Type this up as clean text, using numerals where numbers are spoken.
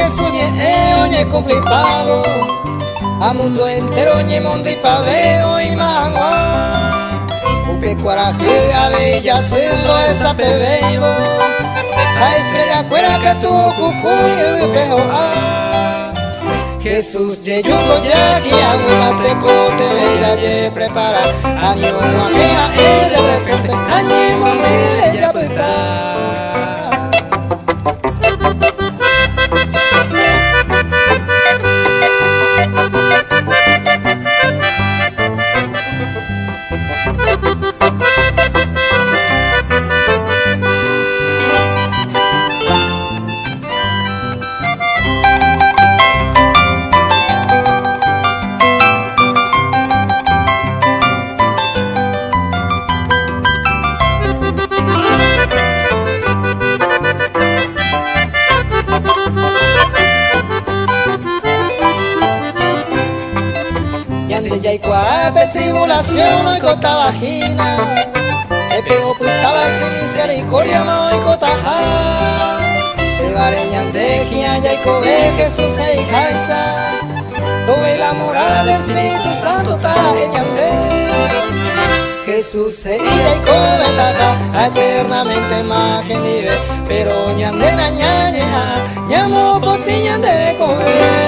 Jesús oye cumpli pago a mundo entero ñe mondi paveo y mangua upe cuaraje a bella siendo esa pebeibo a estrella fuera que tu cucuy y pejo a Jesús ye yugo ya guía muy mateco te bella ye prepara año guajea de repente añe mondi bella puta. Ya y cuave tribulación hoy cota vagina me pego putaba sin misericordia ma hoy cota ja me vare yandejia ya y cobe Jesús e hijaiza dobe la morada del Espíritu Santo ta yande Jesús e ya y cobe taja eternamente más que vive pero yande na ñaña llamo por ti yande de cobe